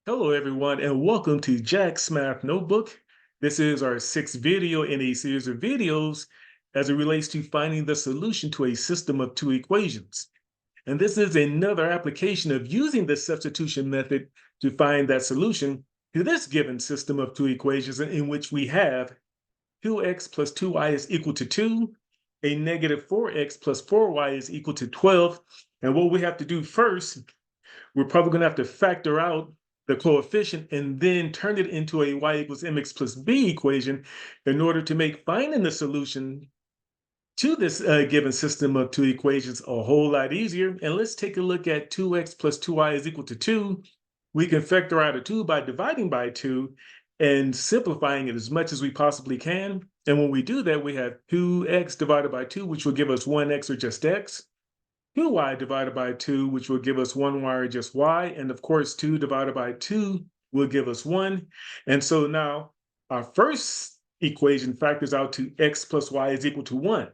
Hello, everyone, and welcome to Jack's Math Notebook. This is our sixth video in a series of videos as it relates to finding the solution to a system of two equations. And this is another application of using the substitution method to find that solution to this given system of two equations in which we have 2x plus 2y is equal to 2, a negative 4x plus 4y is equal to 12. And what we have to do first, we're probably going to have to factor out the coefficient and then turn it into a y equals mx plus b equation in order to make finding the solution to this given system of two equations a whole lot easier. And let's take a look at 2x plus 2y is equal to 2. We can factor out a 2 by dividing by 2 and simplifying it as much as we possibly can. And when we do that, we have 2x divided by 2, which will give us 1x or just x. 2y divided by 2, which will give us 1y or just y. And of course, 2 divided by 2 will give us 1. And so now our first equation factors out to x plus y is equal to 1.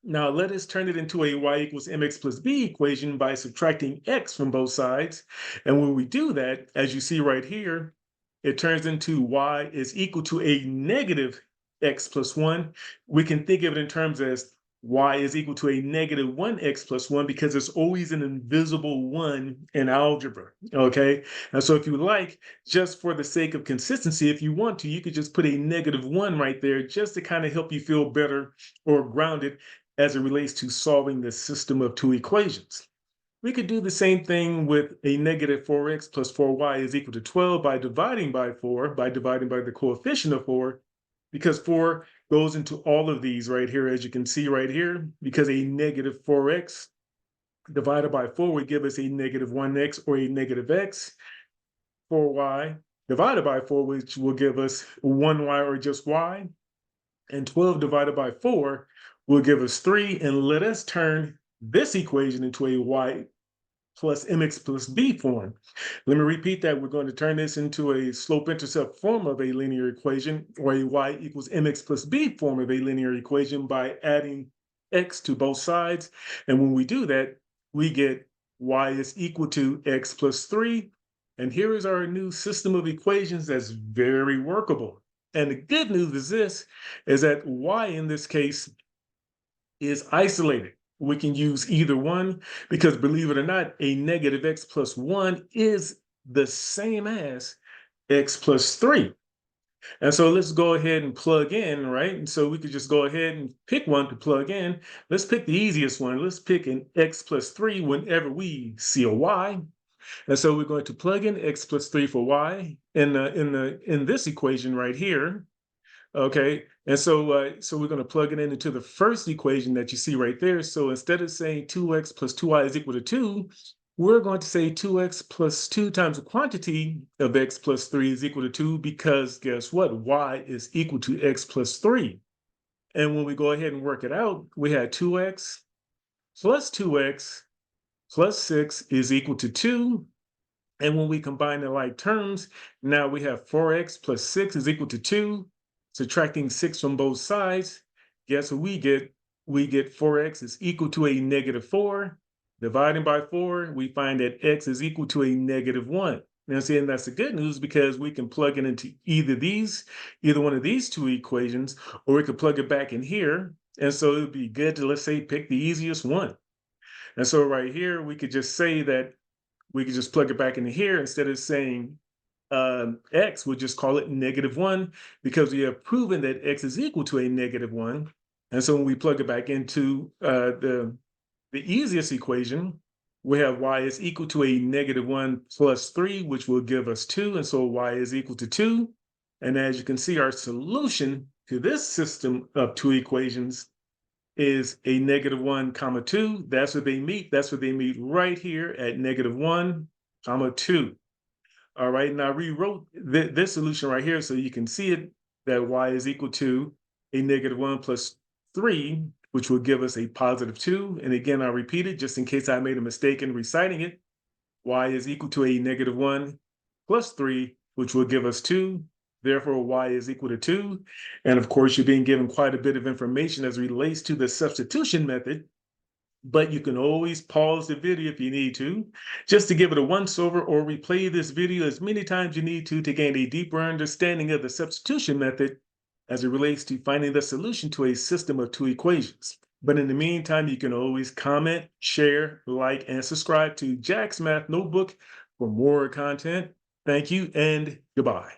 Now let us turn it into a y equals mx plus b equation by subtracting x from both sides. And when we do that, as you see right here, it turns into y is equal to a negative x plus 1. We can think of it in terms as y is equal to a negative 1x plus 1 because there's always an invisible 1 in algebra, okay? And so if you like, just for the sake of consistency, if you want to, you could just put a negative 1 right there just to kind of help you feel better or grounded as it relates to solving the system of two equations. We could do the same thing with a negative 4x plus 4y is equal to 12 by dividing by 4, by dividing by the coefficient of 4, because 4 goes into all of these right here, as you can see right here, because a negative 4x divided by 4 would give us a negative 1x or a negative x. 4y divided by 4, which will give us 1y or just y. And 12 divided by 4 will give us 3. And let us turn this equation into a y plus mx plus b form. Let me repeat that. We're going to turn this into a slope-intercept form of a linear equation, or a y equals mx plus b form of a linear equation by adding x to both sides. And when we do that, we get y is equal to x plus 3. And here is our new system of equations that's very workable. And the good news is this, is that y in this case is isolated. We can use either one because, believe it or not, a negative x plus 1 is the same as x plus 3. And so let's go ahead and plug in, right? And so we could just go ahead and pick one to plug in. Let's pick the easiest one. Let's pick an x plus 3 whenever we see a y. And so we're going to plug in x plus 3 for y in this equation right here. Okay, and so so we're going to plug it into the first equation that you see right there. So instead of saying 2x plus 2y is equal to 2, we're going to say 2x plus 2 times the quantity of x plus 3 is equal to 2 because guess what? Y is equal to x plus 3. And when we go ahead and work it out, we had 2x plus 6 is equal to 2. And when we combine the like terms, now we have 4x plus 6 is equal to 2. Subtracting 6 from both sides, guess what we get? We get 4x is equal to a negative 4. Dividing by 4, we find that x is equal to a negative 1. Now, see, and that's the good news because we can plug it into either one of these two equations, or we could plug it back in here. And so it would be good to, let's say, pick the easiest one. And so right here, we could just say that we could just plug it back into here instead of saying x, we'll just call it negative 1 because we have proven that x is equal to a negative 1. And so when we plug it back into the easiest equation, we have y is equal to a negative 1 plus 3, which will give us 2. And so y is equal to 2. And as you can see, our solution to this system of two equations is a negative 1 comma 2. That's where they meet. That's where they meet right here at negative 1 comma 2. All right, now I rewrote this solution right here so you can see it, that y is equal to a negative 1 plus 3, which will give us a positive 2. And again, I'll repeat it just in case I made a mistake in reciting it. Y is equal to a negative 1 plus 3, which will give us 2. Therefore, y is equal to 2. And of course, you're being given quite a bit of information as it relates to the substitution method. but you can always pause the video if you need to, just to give it a once-over or replay this video as many times you need to gain a deeper understanding of the substitution method as it relates to finding the solution to a system of two equations. But in the meantime, you can always comment, share, like, and subscribe to Jack's Math Notebook for more content. Thank you and goodbye.